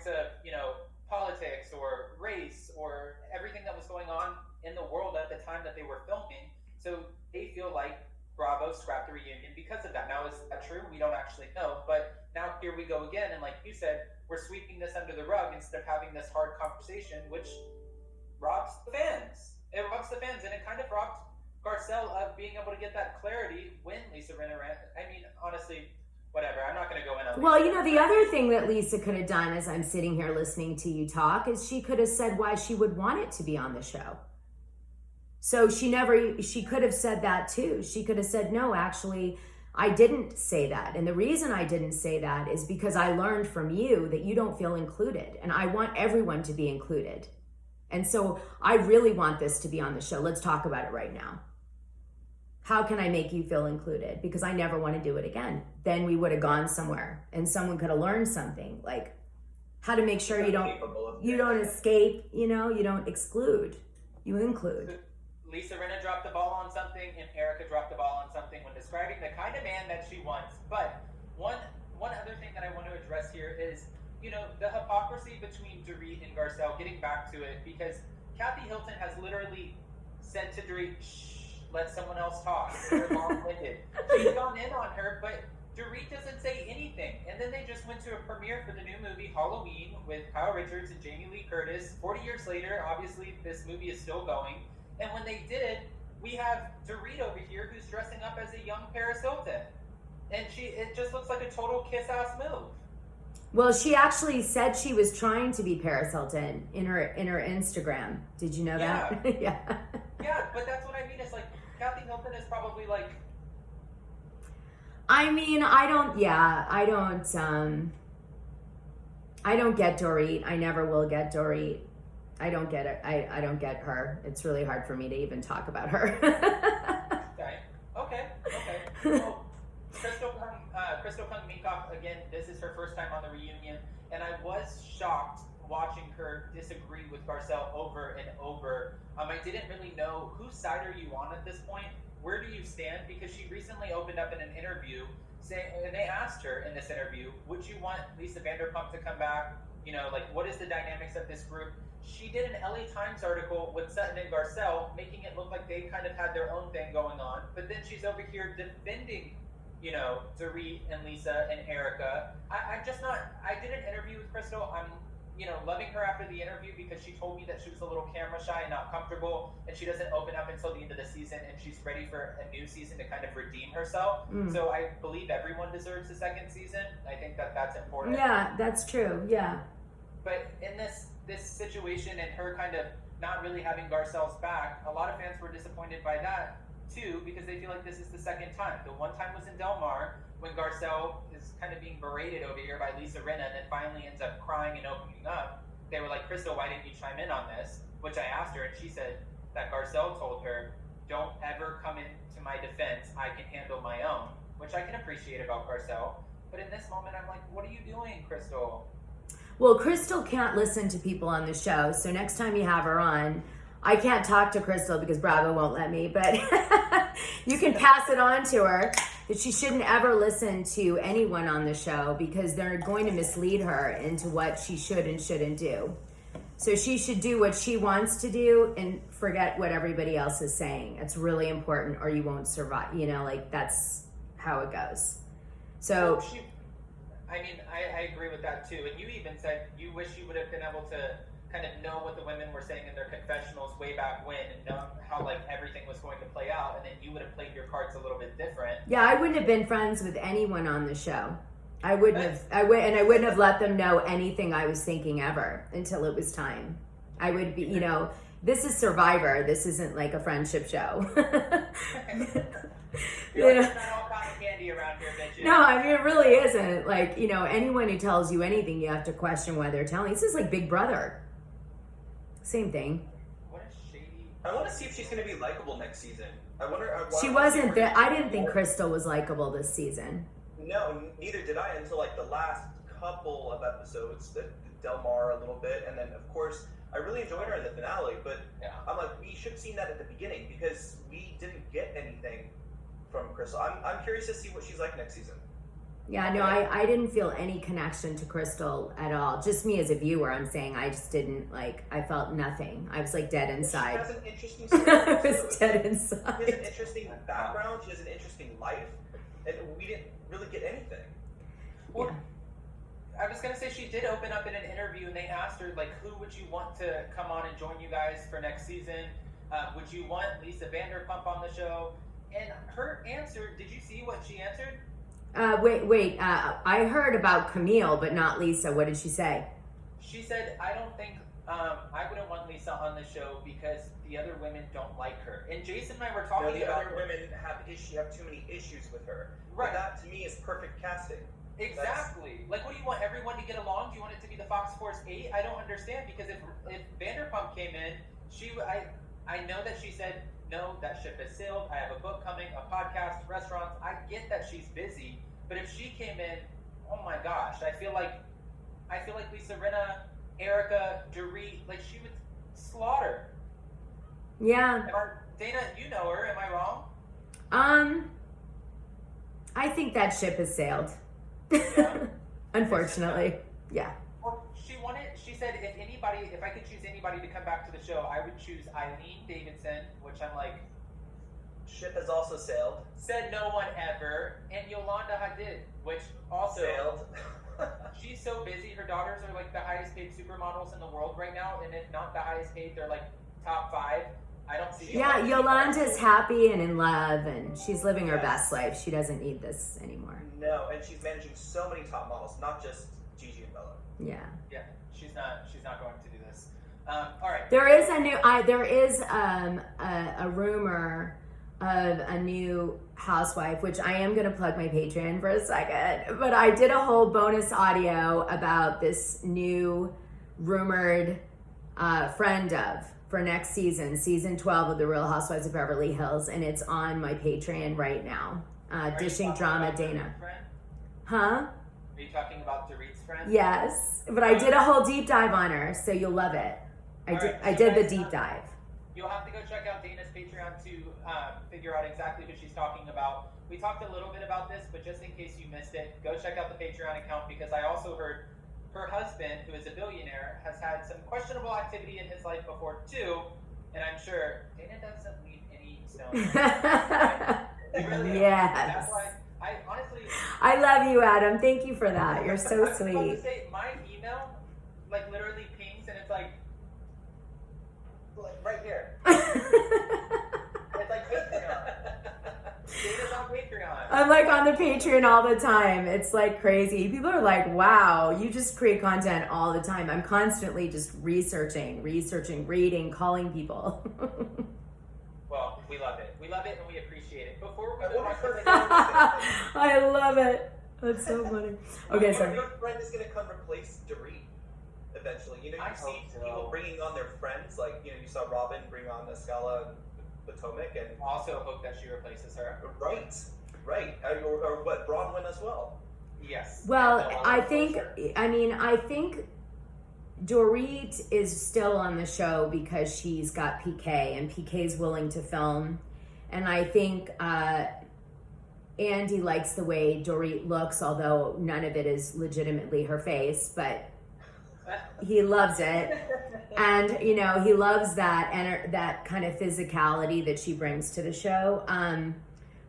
of, you know, politics or race or everything that was going on in the world at the time that they were filming. So they feel like Bravo scrapped the reunion because of that. Now, is that true? We don't actually know. But now here we go again. And like you said, we're sweeping this under the rug instead of having this hard conversation, which robs the fans. It robs the fans, and it kind of robbed Garcelle of being able to get that clarity when Lisa Rinna ran. I mean, honestly, whatever. I'm not going to go in on Well, you know, the other thing that Lisa could have done as I'm sitting here listening to you talk is she could have said why she would want it to be on the show. So she could have said that too. She could have said, no, actually, I didn't say that. And the reason I didn't say that is because I learned from you that you don't feel included. And I want everyone to be included. And so I really want this to be on the show. Let's talk about it right now. How can I make you feel included? Because I never want to do it again. Then we would have gone somewhere and someone could have learned something, like how to make sure you don't escape, you know, you don't exclude, you include. Lisa Rinna dropped the ball on something and Erika dropped the ball on something when describing the kind of man that she wants. But one other thing that I want to address here is, you know, the hypocrisy between Dorit and Garcelle, getting back to it, because Kathy Hilton has literally said to Dorit, shh, let someone else talk. They're long-winded. She's gone in on her, but Dorit doesn't say anything. And then they just went to a premiere for the new movie Halloween with Kyle Richards and Jamie Lee Curtis. 40 years later, obviously this movie is still going. And when they did it, we have Dorit over here who's dressing up as a young Paris Hilton. And it just looks like a total kiss-ass move. Well, she actually said she was trying to be Paris Hilton in her Instagram. Did you know that? Yeah. Yeah, but that's what I mean. It's like, Kathy Hilton is probably like... I mean, I don't get Dorit. I never will get Dorit. I don't get it. I don't get her. It's really hard for me to even talk about her. Okay. Well, Crystal Kung-Minkoff, again, this is her first time on the reunion, and I was shocked watching her disagree with Garcelle over and over. I didn't really know whose side are you on at this point? Where do you stand? Because she recently opened up in an interview saying, and they asked her in this interview, would you want Lisa Vanderpump to come back? You know, like, what is the dynamics of this group? She did an LA Times article with Sutton and Garcelle, making it look like they kind of had their own thing going on. But then she's over here defending, you know, Dorit and Lisa and Erika. I did an interview with Crystal. I'm, you know, loving her after the interview because she told me that she was a little camera shy and not comfortable, and she doesn't open up until the end of the season, and she's ready for a new season to kind of redeem herself. So I believe everyone deserves a second season. I think that that's important. Yeah, that's true. Yeah. But in this this situation and her kind of not really having Garcelle's back, a lot of fans were disappointed by that too, because they feel like this is the second time. The one time was in Del Mar when Garcelle is kind of being berated over here by Lisa Rinna and then finally ends up crying and opening up. They were like, Crystal, why didn't you chime in on this? Which I asked her, and she said that Garcelle told her, don't ever come into my defense. I can handle my own, which I can appreciate about Garcelle. But in this moment, I'm like, what are you doing, Crystal? Well, Crystal can't listen to people on the show, so next time you have her on, I can't talk to Crystal because Bravo won't let me, but you can pass it on to her that she shouldn't ever listen to anyone on the show because they're going to mislead her into what she should and shouldn't do. So she should do what she wants to do and forget what everybody else is saying. It's really important or you won't survive. You know, like that's how it goes. So I agree with that too. And you even said you wish you would have been able to kind of know what the women were saying in their confessionals way back when and know how like everything was going to play out. And then you would have played your cards a little bit different. Yeah, I wouldn't have been friends with anyone on the show. I wouldn't have let them know anything I was thinking ever until it was time. I would be, you know, this is Survivor. This isn't like a friendship show. You're like, it's not all cotton candy around here, bitches. No, I mean, it really isn't. Like, you know, anyone who tells you anything, you have to question why they're telling. This is like Big Brother. Same thing. What a shady... I want to see if she's going to be likable next season. I wonder... She wasn't there. I didn't think Crystal was likable this season. No, neither did I until like the last couple of episodes, the Del Mar a little bit, and then of course I really enjoyed her in the finale. But Yeah. I'm like, we should have seen that at the beginning because we didn't get anything from Crystal. I'm curious to see what she's like next season. Yeah, no, I didn't feel any connection to Crystal at all. Just me as a viewer, I'm saying I just didn't like. I felt nothing. I was like dead inside. She has an interesting story. I was dead inside. She has an interesting background. She has an interesting life, and we didn't really get anything. Well, I was gonna say she did open up in an interview, and they asked her like, "Who would you want to come on and join you guys for next season? Would you want Lisa Vanderpump on the show?" And her answer, did you see what she answered? Wait. I heard about Camille, but not Lisa. What did she say? She said, "I don't think I wouldn't want Lisa on the show because the other women don't like her." And Jason and I were talking The about other women have too many issues with her. Right. But that to me is perfect casting. Exactly. Like, what do you want everyone to get along? Do you want it to be the Fox Force 8? I don't understand because if Vanderpump came in, I know that she said, no, that ship has sailed. I have a book coming, a podcast, restaurants. I get that she's busy, but if she came in, oh my gosh, I feel like Lisa Rinna, Erika, Dorit, like she would slaughter. Yeah. Dana, you know her. Am I wrong? I think that ship has sailed. Yeah. Unfortunately, yeah. Well, she said if I could choose anybody to come back to the show, I would choose Eileen Davidson, which I'm like, Ship has also sailed. said no one ever, and Yolanda Hadid, which also Sailed. she's so busy. Her daughters are like the highest paid supermodels in the world right now, and if not the highest paid, they're like top 5. I don't see. Yeah, Yolanda's happy and in love, and she's living her best life. She doesn't need this anymore. No, and she's managing so many top models, not just Gigi and Bella. Yeah. Yeah, she's not going to do this. All right. There is a rumor of a new housewife, which I am going to plug my Patreon for a second, but I did a whole bonus audio about this new rumored friend of for next season 12 of The Real Housewives of Beverly Hills, and it's on my Patreon right now. Dishing Drama Dana. Huh? Are you talking about Dorit's friend? Yes, but I did a whole deep dive on her, so you'll love it. I did the deep dive. You'll have to go check out Dana's Patreon to figure out exactly who she's talking about. We talked a little bit about this, but just in case you missed it, go check out the Patreon account because I also heard her husband, who is a billionaire, has had some questionable activity in his life before too, and I'm sure Dana doesn't leave any stones. Really yes. That's why I honestly. I love you, Adam. Thank you for that. You're so I was about sweet. to say, my email, like literally pings, and it's like right here. It's like Patreon. Dana's on Patreon. I'm like on the Patreon all the time. It's like crazy. People are like, wow, you just create content all the time. I'm constantly just researching, reading, calling people. Well, we love it. We love it and we appreciate it. Before we I move wonder on if to her the friend I love it. That's so funny. Okay, Your sorry. friend is going to come replace Dorit eventually. You know, I you see hope so. people bringing on their friends. Like, you know, you saw Robin bring on Escala and Potomac, and also hope that she replaces her. right. Or what, Bronwyn as well. Yes. Well, And I Noah, think, for sure. I think Dorit is still on the show because she's got PK and PK's willing to film. And I think Andy likes the way Dorit looks, although none of it is legitimately her face, but he loves it. And, you know, he loves that that kind of physicality that she brings to the show.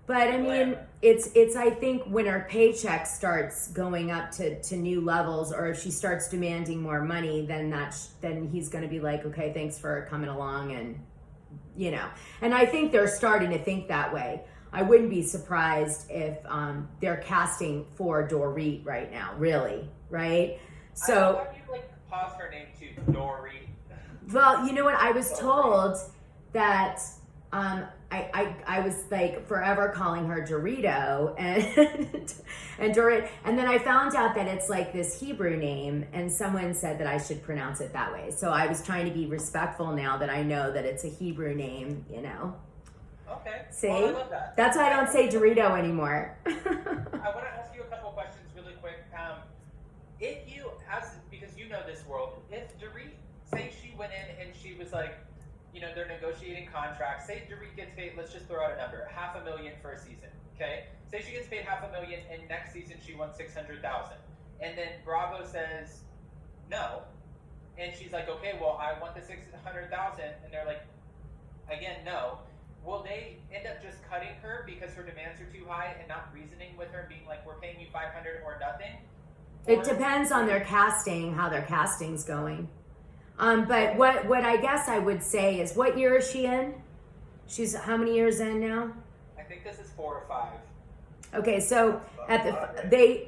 But I mean, it's I think when her paycheck starts going up to new levels, or if she starts demanding more money, then then he's going to be like, okay, thanks for coming along, and you know. And I think they're starting to think that way. I wouldn't be surprised if they're casting for Dorit right now, really, right? So, I love you like pause her name to Dorit. well, you know what? I was told that I was like forever calling her Dorito and Dorit, and then I found out that it's like this Hebrew name, and someone said that I should pronounce it that way. So I was trying to be respectful now that I know that it's a Hebrew name, you know. Okay. See? Well, I love that. That's why I don't say Dorito anymore. I want to ask you a couple questions really quick. If you, because you know this world, if Dorit, say she went in and she was like, you know, they're negotiating contracts. Say Dorit gets paid, let's just throw out a number, $500,000 for a season, okay? Say she gets paid $500,000 and next season she wants $600,000. And then Bravo says no. And she's like, okay, well, I want the $600,000. And they're like, again, no. Will they end up just cutting her because her demands are too high and not reasoning with her and being like, we're paying you $500,000 or nothing? It depends on their casting, how their casting's going. But what I guess I would say is, what year is she in? She's how many years in now? I think this is 4 or 5. Okay, so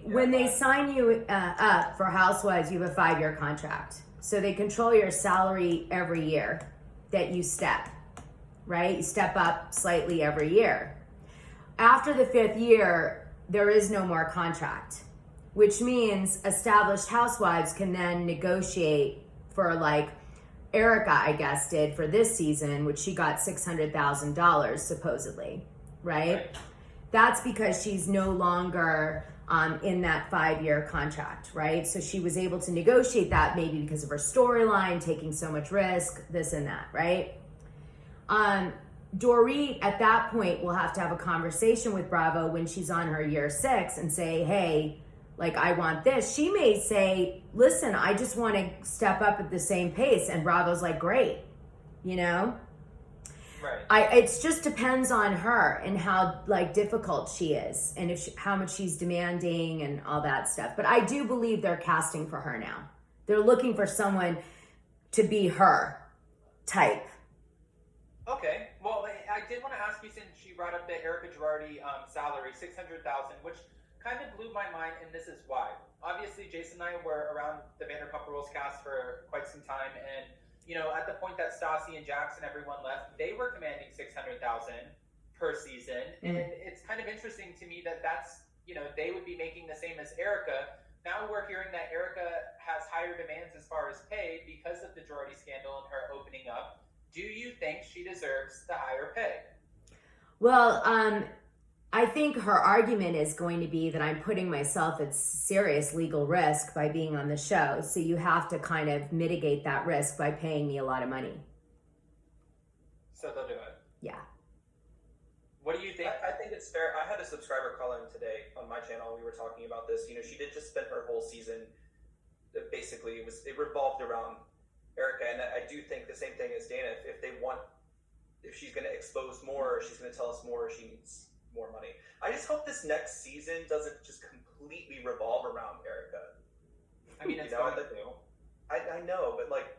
when they sign you up for Housewives, you have a 5-year contract. So they control your salary every year that you step, right? You step up slightly every year. After the 5th year, there is no more contract, which means established housewives can then negotiate for, like Erika, I guess, did for this season, which she got $600,000 supposedly, right? That's because she's no longer in that 5-year contract, right? So she was able to negotiate that maybe because of her storyline, taking so much risk, this and that, right? Dorit, at that point, will have to have a conversation with Bravo when she's on her year 6 and say, hey, like, I want this. She may say, listen, I just want to step up at the same pace. And Bravo's like, great, you know? Right. It just depends on her and how, like, difficult she is and how much she's demanding and all that stuff. But I do believe they're casting for her now. They're looking for someone to be her type. Okay. Well, I did want to ask you, since she brought up the Erika Jayne salary, $600,000, which kind of blew my mind, and this is why. Obviously, Jason and I were around the Vanderpump Rules cast for quite some time, and you know, at the point that Stassi and Jax and everyone left, they were commanding $600,000 per season, and it's kind of interesting to me that that's, you know, they would be making the same as Erika. Now we're hearing that Erika has higher demands as far as pay because of the Jayne scandal and her opening up. Do you think she deserves the higher pay? Well, I think her argument is going to be that I'm putting myself at serious legal risk by being on the show. So you have to kind of mitigate that risk by paying me a lot of money. So they'll do it. Yeah. What do you think? I think it's fair. I had a subscriber call in today on my channel. We were talking about this. You know, she did just spend her whole season. Basically, it revolved around Erika, and I do think the same thing as Dana. If she's going to expose more, or she's going to tell us more, she needs more money. I just hope this next season doesn't just completely revolve around Erika. I mean, it's going to. I know, but like,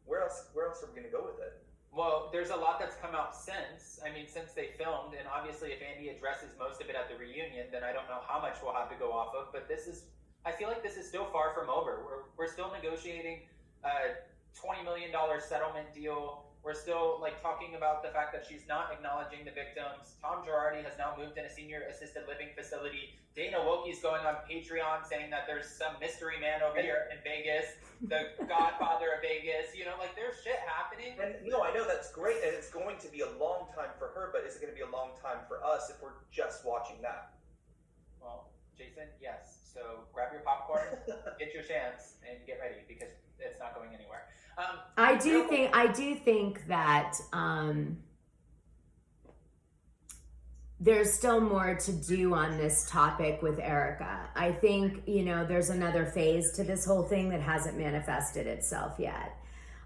where else are we going to go with it? Well, there's a lot that's come out since. I mean, since they filmed, and obviously if Andy addresses most of it at the reunion, then I don't know how much we'll have to go off of. But I feel like this is still far from over. We're still negotiating a $20 million settlement deal. We're still talking about the fact that she's not acknowledging the victims. Tom Girardi has now moved in a senior assisted living facility. Danawilkey's going on Patreon saying that there's some mystery man over here in Vegas, the godfather of Vegas. There's shit happening. And no, I know that's great, and it's going to be a long time for her, but is it going to be a long time for us if we're just watching that? Well, Jason, yes. So grab your popcorn, get your chance, and get ready because it's not going anywhere. I do think that there's still more to do on this topic with Erika. I think, there's another phase to this whole thing that hasn't manifested itself yet.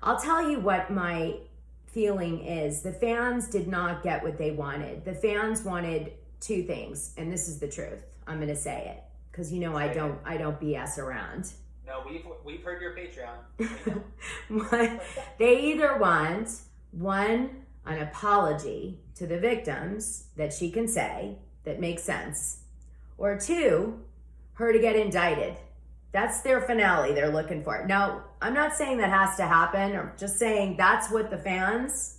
I'll tell you what my feeling is. The fans did not get what they wanted. The fans wanted two things, and this is the truth. I'm going to say it because I don't BS around. No, we've heard your Patreon. They either want an apology to the victims that she can say that makes sense, or two, her to get indicted. That's their finale they're looking for. Now, I'm not saying that has to happen. I'm just saying that's what the fans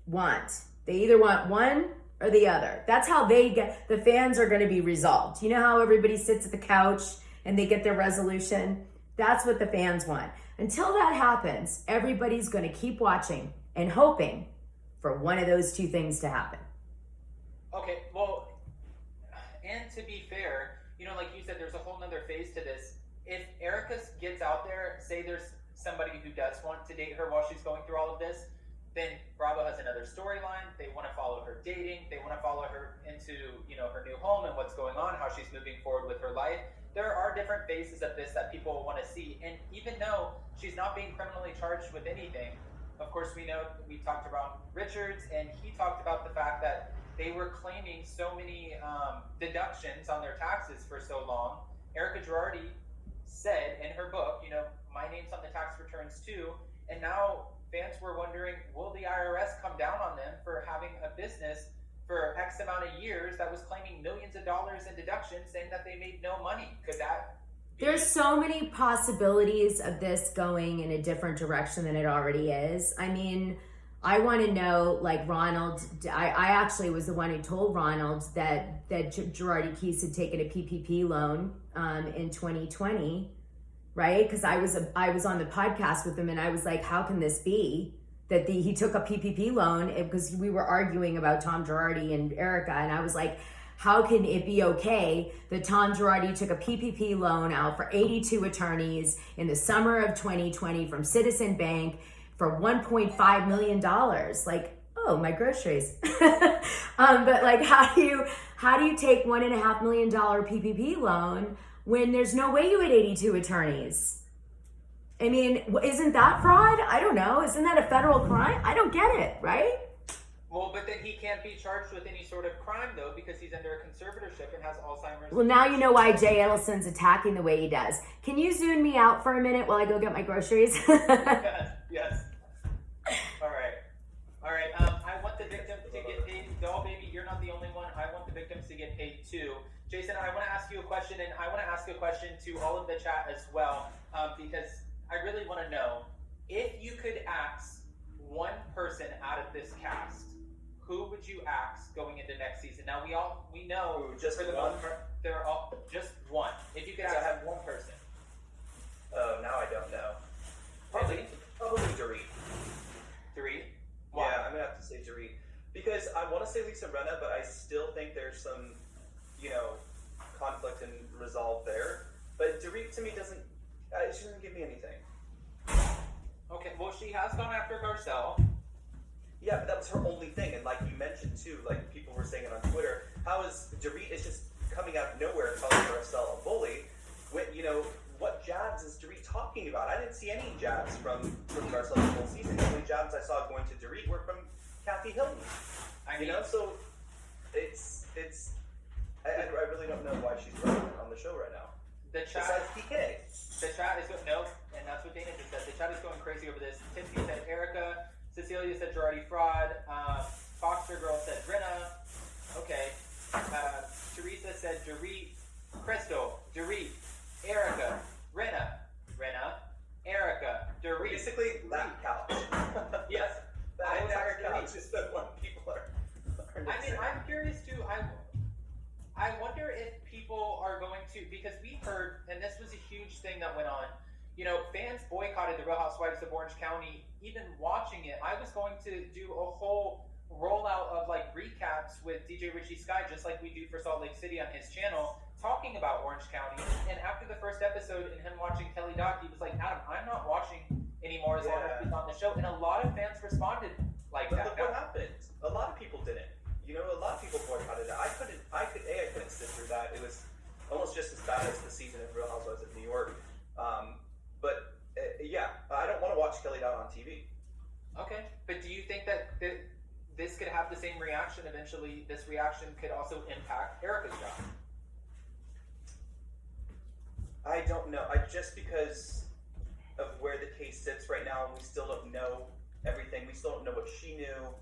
want. They either want one or the other. That's how the fans are going to be resolved. You know how everybody sits at the couch and they get their resolution? That's what the fans want. Until that happens, everybody's going to keep watching and hoping for one of those two things to happen. Okay, well, and to be fair, like you said, there's a whole nother phase to this. If Erika gets out there, say there's somebody who does want to date her while she's going through all of this, then Bravo has another storyline. They want to follow her dating. They want to follow her into, her new home and what's going on, how she's moving forward with her life. There are different phases of this that people want to see. And even though she's not being criminally charged with anything, of course, we talked about Richards, and he talked about the fact that they were claiming so many deductions on their taxes for so long. Erika Girardi said in her book, my name's on the tax returns too. And now fans were wondering, will the IRS come down on them for having a business for X amount of years that was claiming millions of dollars in deductions, saying that they made no money? Could that be? There's so many possibilities of this going in a different direction than it already is. I mean, I want to know, Ronald, I actually was the one who told Ronald that Girardi Keese had taken a PPP loan in 2020, right? Because I was on the podcast with him, and I was like, how can this be that he took a PPP loan? Because we were arguing about Tom Girardi and Erika, and I was like, how can it be okay that Tom Girardi took a PPP loan out for 82 attorneys in the summer of 2020 from Citizen Bank for $1.5 million? Oh, my groceries. But how do you take $1.5 million PPP loan when there's no way you had 82 attorneys? I mean, isn't that fraud? I don't know. Isn't that a federal crime? I don't get it, right? Well, but then he can't be charged with any sort of crime, though, because he's under a conservatorship and has Alzheimer's. Well, now you know why Jay Edelson's attacking the way he does. Can you zoom me out for a minute while I go get my groceries? Yes. All right. I want the victims to get paid. Doll baby, you're not the only one. I want the victims to get paid, too. Jason, I want to ask you a question, and I want to ask a question to all of the chat as well, because I really want to know, if you could ask one person out of this cast, who would you ask going into next season? Now we know just for the one. most part, they're all just one. If you could ask one person. Oh, now I don't know. Probably Dorit. Dorit? Why? Yeah, I'm gonna have to say Dorit because I want to say Lisa Rinna, but I still think there's some, conflict and resolve there. But Dorit to me she doesn't give me anything. Okay, well, she has gone after Garcelle. Yeah, but that was her only thing, and like you mentioned too, like people were saying it on Twitter, how is Dorit is just coming out of nowhere and calling Garcelle a bully? When, what jabs is Dorit talking about? I didn't see any jabs from Garcelle the whole season. The only jabs I saw going to Dorit were from Kathy Hilton. So I really don't know why she's relevant on the show right now. The chat, besides PK. The chat is no, and that's what Dana just said. The chat is going crazy over this. Tiffany said Erika Cecilia said Girardi fraud. Foster Girl said Rinna. Okay. Teresa said Dorit. Crystal, Dorit, Erika, Rinna, Erika, Dorit. Basically, that couch. Yes. That entire couch is the one people are I mean, I'm curious too. I wonder if people are going to, because we heard, and this was a huge thing that went on, you know, fans boycotted the Real Housewives of Orange County. Even watching it, I was going to do a whole rollout of like recaps with DJ Richie Sky, just like we do for Salt Lake City on his channel, talking about Orange County. And after the first episode and him watching Kelly Doc, he was like, Adam, I'm not watching anymore as long as he's on the show. And a lot of fans responded like that. Look what happened. A lot of people didn't. You know, a lot of people boycotted it. I couldn't sit through that. It was almost just as bad as the season of Real Housewives of New York. I don't want to watch Kelly Doc on TV. Okay, but do you think that this could have the same reaction eventually? This reaction could also impact Erika's job. I don't know. Just because of where the case sits right now, and we still don't know everything. We still don't know what she knew.